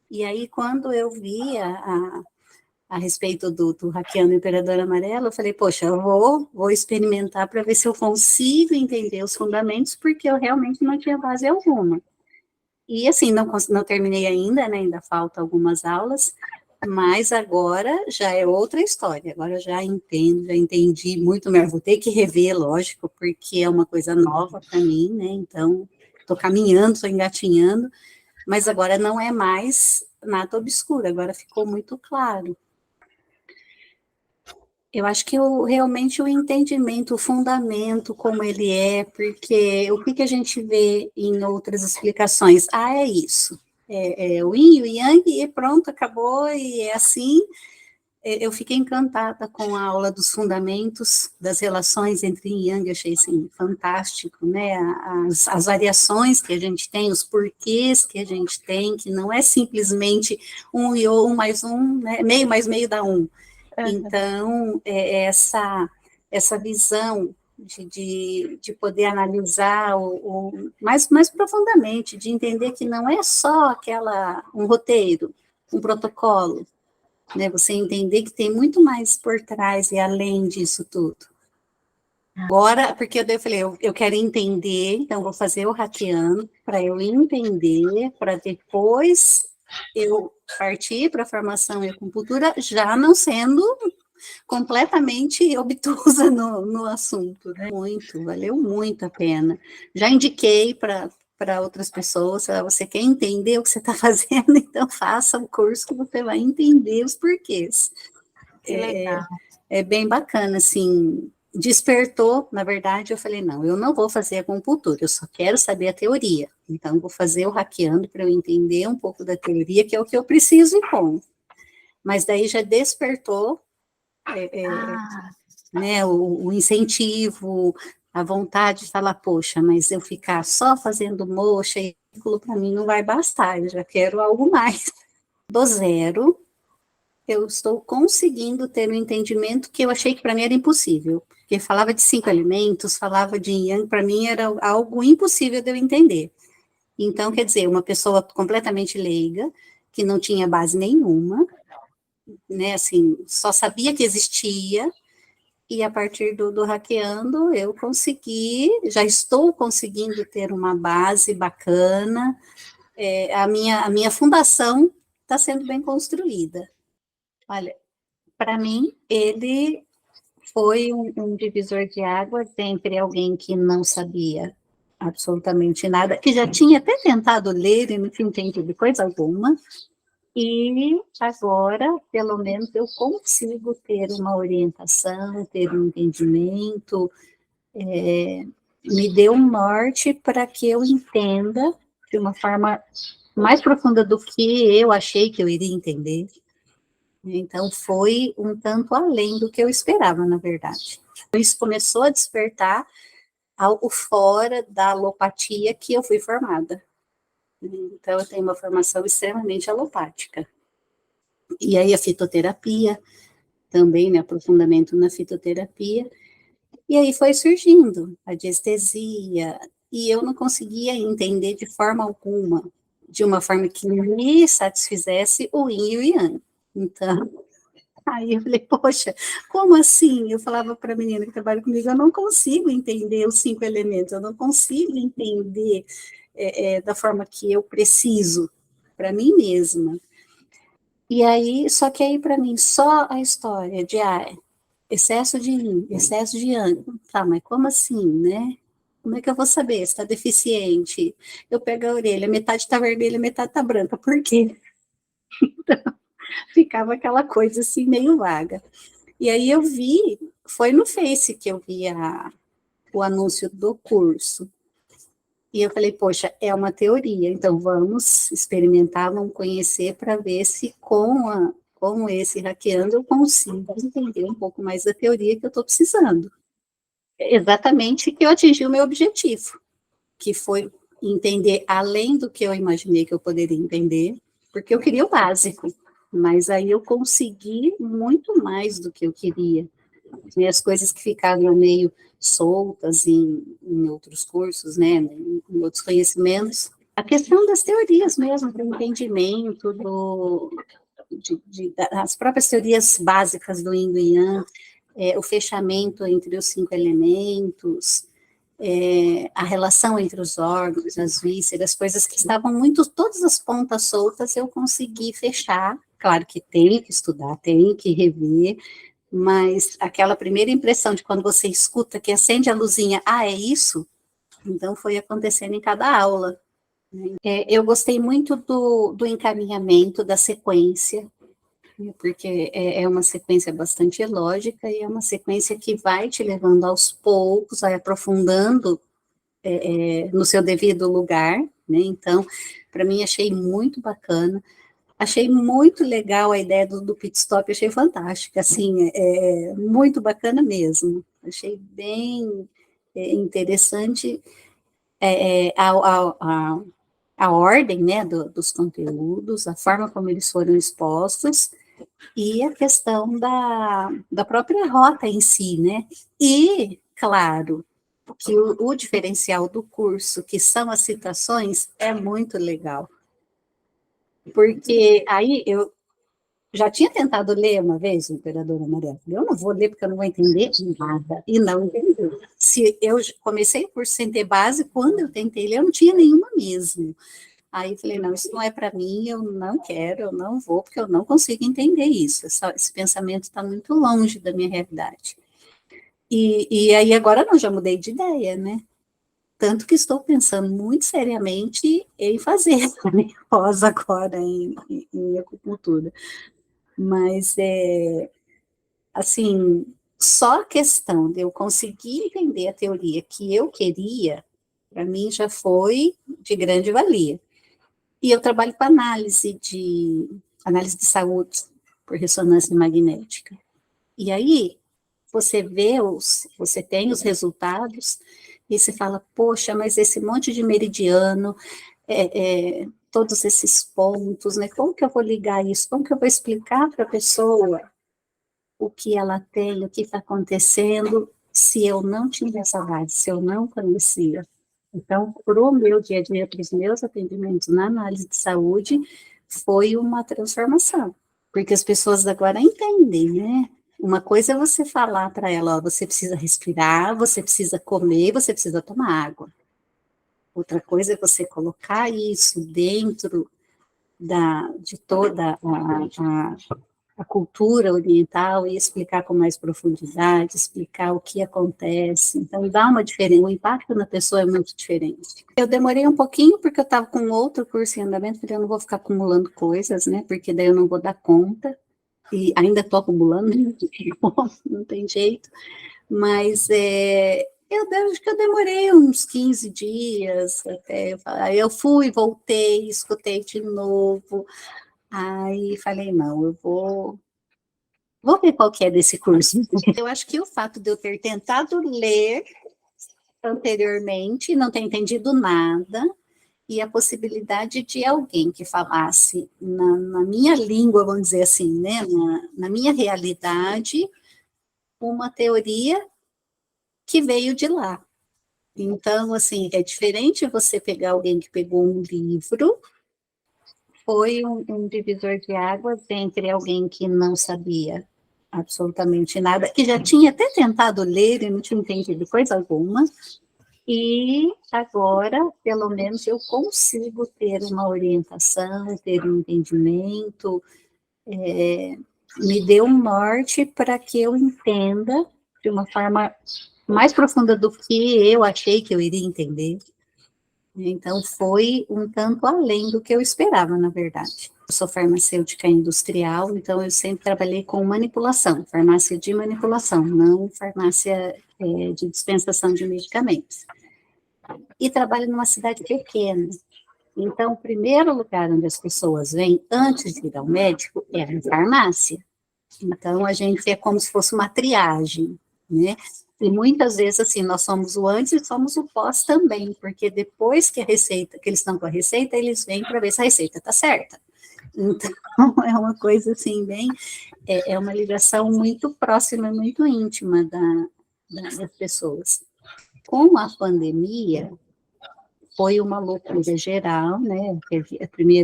E aí, quando eu vi a respeito do hackeando o Imperador Amarelo, eu falei, poxa, eu vou experimentar para ver se eu consigo entender os fundamentos, porque eu realmente não tinha base alguma. E assim, não terminei ainda, né, ainda falta algumas aulas, mas agora já é outra história, agora eu já entendo, já entendi muito melhor, vou ter que rever, lógico, porque é uma coisa nova para mim, né, então, estou caminhando, estou engatinhando, mas agora não é mais nada obscuro, agora ficou muito claro. Eu acho que realmente o entendimento, o fundamento, como ele é, porque o que a gente vê em outras explicações? Ah, é isso. É o yin e o yang e pronto, acabou, e é assim. Eu fiquei encantada com a aula dos fundamentos das relações entre yin e yang, eu achei assim, fantástico, né? As variações que a gente tem, os porquês que a gente tem, que não é simplesmente um e um mais um, né? Meio mais meio dá um. Então, essa visão de poder analisar mais profundamente, de entender que não é só um roteiro, um protocolo, né? Você entender que tem muito mais por trás e além disso tudo. Agora, porque eu falei, eu quero entender, então vou fazer o hackeando para eu entender, para depois eu partir para a formação em acupuntura, já não sendo completamente obtusa no assunto, né? Muito, valeu muito a pena. Já indiquei para outras pessoas, você quer entender o que você está fazendo, então faça o curso que você vai entender os porquês. Que legal. É bem bacana, assim, despertou, na verdade, eu falei, não, eu não vou fazer acupuntura, eu só quero saber a teoria, então vou fazer o hackeando para eu entender um pouco da teoria, que é o que eu preciso e como. Mas daí já despertou né, o incentivo, a vontade de falar, poxa, mas eu ficar só fazendo moxa e para mim não vai bastar, eu já quero algo mais. Do zero, eu estou conseguindo ter um entendimento que eu achei que para mim era impossível, porque falava de 5 elementos, falava de yang, para mim era algo impossível de eu entender. Então, quer dizer, uma pessoa completamente leiga, que não tinha base nenhuma, né, assim, só sabia que existia, e a partir do hackeando, eu já estou conseguindo ter uma base bacana, a minha fundação está sendo bem construída. Olha, para mim, ele foi um divisor de águas entre alguém que não sabia absolutamente nada, que já tinha até tentado ler e não tinha entendido coisa alguma, e agora, pelo menos, eu consigo ter uma orientação, ter um entendimento, me deu um norte para que eu entenda de uma forma mais profunda do que eu achei que eu iria entender. Então, foi um tanto além do que eu esperava, na verdade. Isso começou a despertar algo fora da alopatia que eu fui formada. Então, eu tenho uma formação extremamente alopática. E aí, a fitoterapia, também, né, aprofundamento na fitoterapia. E aí foi surgindo a diestesia, e eu não conseguia entender de forma alguma, de uma forma que me satisfizesse o yin e o yang. Então, aí eu falei, poxa, como assim? Eu falava para a menina que trabalha comigo, eu não consigo entender os 5 elementos, eu não consigo entender da forma que eu preciso, para mim mesma. E aí, só que aí para mim, só a história de, excesso de yin, excesso de yang, tá, mas como assim, né? Como é que eu vou saber se está deficiente? Eu pego a orelha, metade está vermelha, metade está branca, por quê? Então, ficava aquela coisa assim, meio vaga. E aí eu vi, foi no Face que eu vi o anúncio do curso. E eu falei, poxa, é uma teoria, então vamos experimentar, vamos conhecer para ver se com esse hackeando eu consigo entender um pouco mais da teoria que eu estou precisando. Exatamente que eu atingi o meu objetivo, que foi entender além do que eu imaginei que eu poderia entender, porque eu queria o básico, mas aí eu consegui muito mais do que eu queria. E as coisas que ficavam meio soltas em outros cursos, né, em outros conhecimentos, a questão das teorias mesmo, do entendimento, das próprias teorias básicas do Yin e Yang, o fechamento entre os 5 elementos, a relação entre os órgãos, as vísceras, coisas que estavam muito, todas as pontas soltas eu consegui fechar. Claro que tem que estudar, tem que rever, mas aquela primeira impressão de quando você escuta que acende a luzinha, é isso? Então foi acontecendo em cada aula. Eu gostei muito do encaminhamento, da sequência, porque é uma sequência bastante lógica e é uma sequência que vai te levando aos poucos, vai aprofundando no seu devido lugar, né? Então, para mim, achei muito bacana. Achei muito legal a ideia do pit stop, achei fantástica, assim, muito bacana mesmo. Achei bem interessante a ordem, né, dos conteúdos, a forma como eles foram expostos, e a questão da própria rota em si, né? E, claro, que o diferencial do curso, que são as citações, é muito legal. Porque aí eu já tinha tentado ler uma vez o Imperador Amarelo. Eu não vou ler porque eu não vou entender nada. E não entendi. Se eu comecei o curso sem ter base, quando eu tentei ler, eu não tinha nenhuma mesmo. Aí eu falei, não, isso não é para mim, eu não quero, eu não vou, porque eu não consigo entender isso. Esse pensamento está muito longe da minha realidade. E aí agora não, já mudei de ideia, né? Tanto que estou pensando muito seriamente em fazer a minha pós agora em acupuntura. Mas, assim, só a questão de eu conseguir entender a teoria que eu queria, para mim já foi de grande valia. E eu trabalho com análise de saúde por ressonância magnética. E aí, você tem os resultados, e você fala, poxa, mas esse monte de meridiano, todos esses pontos, né? Como que eu vou ligar isso? Como que eu vou explicar para a pessoa o que ela tem, o que está acontecendo, se eu não tinha essa base, se eu não conhecia? Então, para o meu dia a dia, para os meus atendimentos na análise de saúde, foi uma transformação, porque as pessoas agora entendem, né? Uma coisa é você falar para ela, ó, você precisa respirar, você precisa comer, você precisa tomar água. Outra coisa é você colocar isso dentro de toda a cultura oriental e explicar com mais profundidade, explicar o que acontece. Então, dá uma diferença, o impacto na pessoa é muito diferente. Eu demorei um pouquinho porque eu estava com outro curso em andamento, porque eu não vou ficar acumulando coisas, né? Porque daí eu não vou dar conta. E ainda estou acumulando, não tem jeito. Mas acho que eu demorei uns 15 dias até. Eu fui, voltei, escutei de novo. Aí falei, não, eu vou ver qual que é desse curso. Eu acho que o fato de eu ter tentado ler anteriormente, não ter entendido nada, e a possibilidade de alguém que falasse na minha língua, vamos dizer assim, né, na minha realidade, uma teoria que veio de lá. Então, assim, é diferente você pegar alguém que pegou um livro, foi um divisor de águas entre alguém que não sabia absolutamente nada, que já tinha até tentado ler e não tinha entendido coisa alguma, e agora, pelo menos, eu consigo ter uma orientação, ter um entendimento, me deu um norte para que eu entenda de uma forma mais profunda do que eu achei que eu iria entender. Então, foi um tanto além do que eu esperava, na verdade. Eu sou farmacêutica industrial, então eu sempre trabalhei com manipulação, farmácia de manipulação, não farmácia de dispensação de medicamentos. E trabalho numa cidade pequena. Então, o primeiro lugar onde as pessoas vêm antes de ir ao médico é a farmácia. Então, a gente é como se fosse uma triagem, né? E muitas vezes, assim, nós somos o antes e somos o pós também, porque depois que que eles estão com a receita, eles vêm para ver se a receita está certa. Então, é uma coisa, assim, é uma ligação muito próxima, muito íntima das pessoas. Com a pandemia, foi uma loucura geral, né? Teve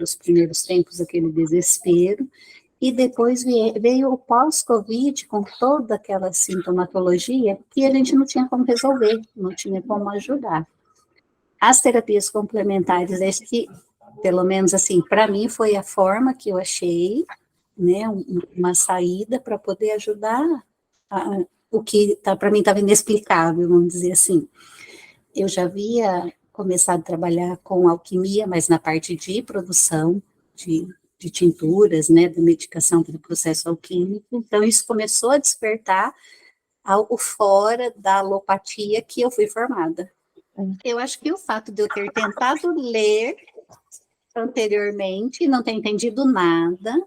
os primeiros tempos aquele desespero, e depois veio o pós-Covid com toda aquela sintomatologia que a gente não tinha como resolver, não tinha como ajudar. As terapias complementares, acho que, pelo menos assim, para mim foi a forma que eu achei, né, uma saída para poder ajudar o que para mim estava inexplicável, vamos dizer assim. Eu já havia começado a trabalhar com alquimia, mas na parte de produção de tinturas, né, da medicação para o processo alquímico. Então, isso começou a despertar algo fora da alopatia que eu fui formada. Eu acho que o fato de eu ter tentado ler anteriormente, não ter entendido nada,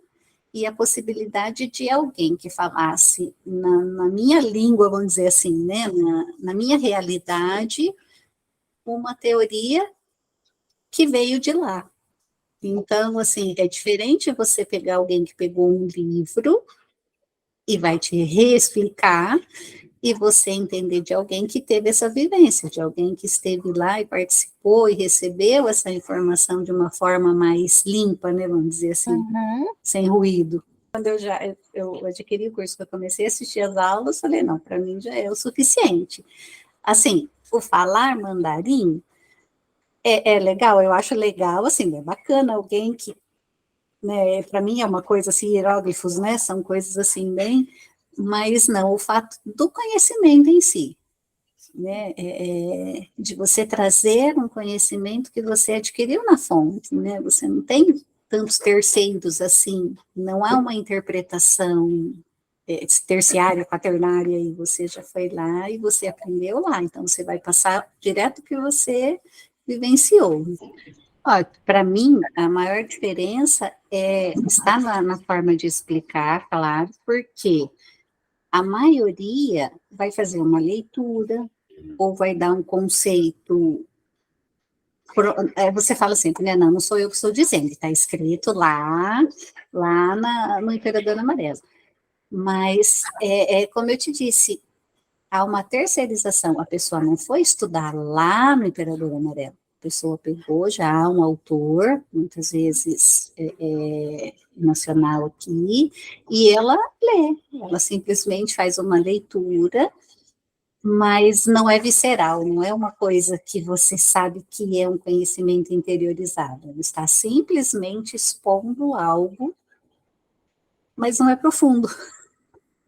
e a possibilidade de alguém que falasse na minha língua, vamos dizer assim, né, na minha realidade, uma teoria que veio de lá. Então, assim, é diferente você pegar alguém que pegou um livro e vai te reexplicar, e você entender de alguém que teve essa vivência, de alguém que esteve lá e participou e recebeu essa informação de uma forma mais limpa, né, vamos dizer assim, sem ruído. Quando eu adquiri o curso, que eu comecei a assistir as aulas, falei, não, para mim já é o suficiente. Assim, o falar mandarim é legal, eu acho legal, assim, é bacana alguém que, né, para mim é uma coisa assim, hieróglifos, né, são coisas assim bem, mas não, o fato do conhecimento em si, né, de você trazer um conhecimento que você adquiriu na fonte, né, você não tem tantos terceiros assim, não há uma interpretação terciária, quaternária, e você já foi lá e você aprendeu lá, então você vai passar direto o que você vivenciou. Para mim, a maior diferença está na forma de explicar, claro, porque a maioria vai fazer uma leitura ou vai dar um conceito. Você fala sempre, né? Não, não sou eu que estou dizendo, está escrito lá no Imperador Amarelo. Mas, como eu te disse, há uma terceirização. A pessoa não foi estudar lá no Imperador Amarelo. A pessoa pegou já um autor, muitas vezes nacional aqui, e ela lê. Ela simplesmente faz uma leitura, mas não é visceral, não é uma coisa que você sabe que é um conhecimento interiorizado. Ela está simplesmente expondo algo, mas não é profundo.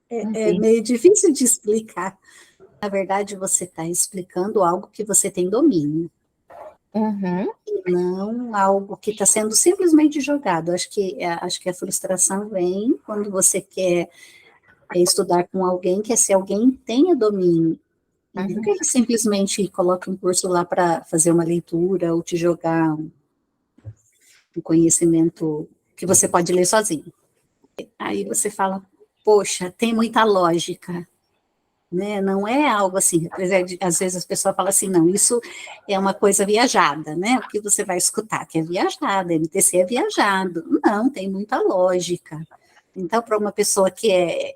É meio difícil de explicar. Na verdade, você está explicando algo que você tem domínio. E não algo que está sendo simplesmente jogado. Acho que a frustração vem quando você quer estudar com alguém, quer ser alguém que tenha domínio. E por que simplesmente coloca um curso lá para fazer uma leitura ou te jogar um conhecimento que você pode ler sozinho? Aí você fala, poxa, tem muita lógica. Né? Não é algo assim, às vezes as pessoas falam assim, não, isso é uma coisa viajada, né? O que você vai escutar, que é viajada, MTC é viajado. Não, tem muita lógica. Então, para uma pessoa que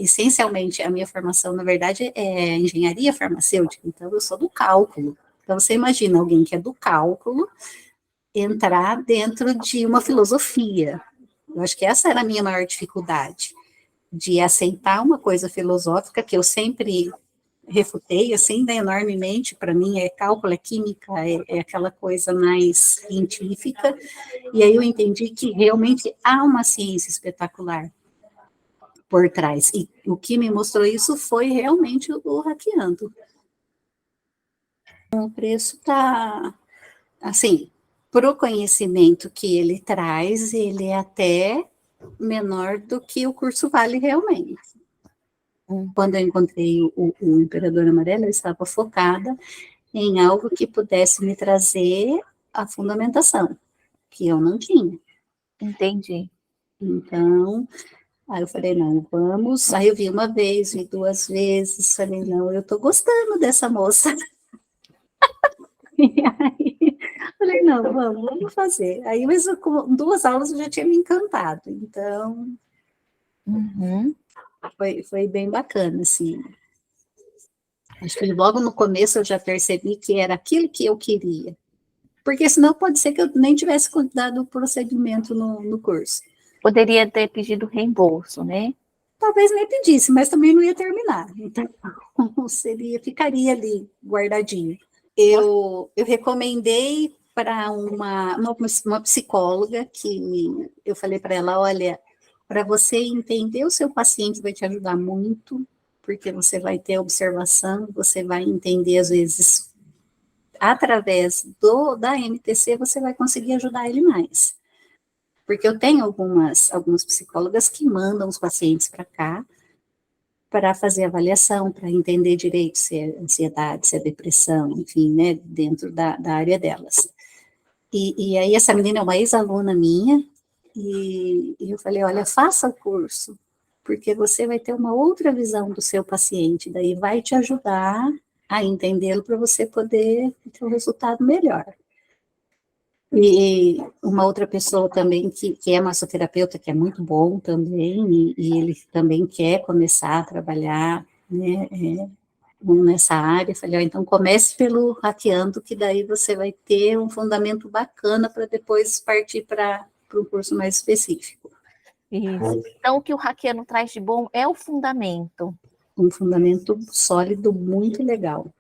essencialmente, a minha formação, na verdade, é engenharia farmacêutica, então eu sou do cálculo. Então, você imagina alguém que é do cálculo entrar dentro de uma filosofia. Eu acho que essa era a minha maior dificuldade, de aceitar uma coisa filosófica que eu sempre refutei, assim, né, enormemente. Para mim é cálculo, é química, é aquela coisa mais científica, e aí eu entendi que realmente há uma ciência espetacular por trás, e o que me mostrou isso foi realmente o hackeando. O preço está, assim, para o conhecimento que ele traz, ele é até menor do que o curso vale realmente. Quando eu encontrei o Imperador Amarelo, eu estava focada em algo que pudesse me trazer a fundamentação, que eu não tinha. Entendi. Então, aí eu falei, não, vamos. Aí eu vi uma vez, vi duas vezes, falei, não, eu estou gostando dessa moça. E aí, falei, não, vamos fazer. Aí, mas com 2 aulas eu já tinha me encantado, então foi bem bacana, assim. Acho que logo no começo eu já percebi que era aquilo que eu queria. Porque senão pode ser que eu nem tivesse dado o procedimento no curso. Poderia ter pedido reembolso, né? Talvez nem pedisse, mas também não ia terminar. Então, ficaria ali guardadinho. Eu recomendei para uma psicóloga que eu falei para ela, olha, para você entender o seu paciente vai te ajudar muito, porque você vai ter observação, você vai entender, às vezes, através da MTC, você vai conseguir ajudar ele mais. Porque eu tenho algumas psicólogas que mandam os pacientes para cá para fazer avaliação, para entender direito se é ansiedade, se é depressão, enfim, né, dentro da área delas. E aí essa menina é uma ex-aluna minha, e eu falei, olha, faça o curso, porque você vai ter uma outra visão do seu paciente, daí vai te ajudar a entendê-lo para você poder ter um resultado melhor. E uma outra pessoa também que é massoterapeuta, que é muito bom também, e ele também quer começar a trabalhar, né, nessa área. Falei, ó, então comece pelo hackeando, que daí você vai ter um fundamento bacana para depois partir para um curso mais específico. Isso. Então, o que o hackeando traz de bom é o fundamento. Um fundamento sólido, muito legal.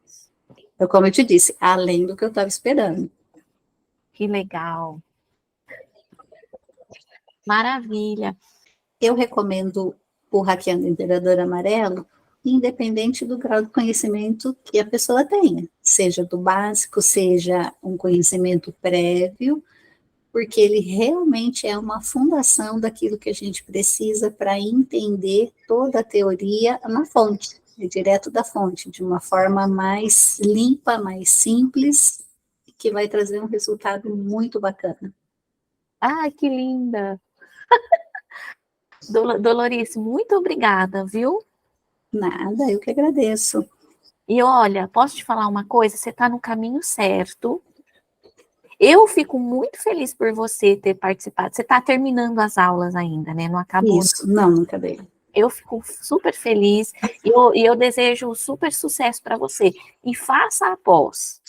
Então, como eu te disse, além do que eu estava esperando. Que legal. Maravilha. Eu recomendo o Hackeando Imperador Amarelo, independente do grau de conhecimento que a pessoa tenha, seja do básico, seja um conhecimento prévio, porque ele realmente é uma fundação daquilo que a gente precisa para entender toda a teoria na fonte, direto da fonte, de uma forma mais limpa, mais simples, que vai trazer um resultado muito bacana. Ai, que linda. Dolorice, muito obrigada, viu? Nada, eu que agradeço. E olha, posso te falar uma coisa? Você está no caminho certo. Eu fico muito feliz por você ter participado. Você está terminando as aulas ainda, né? Não acabou. Isso, não acabei. Eu fico super feliz e eu desejo super sucesso para você. E faça a pós.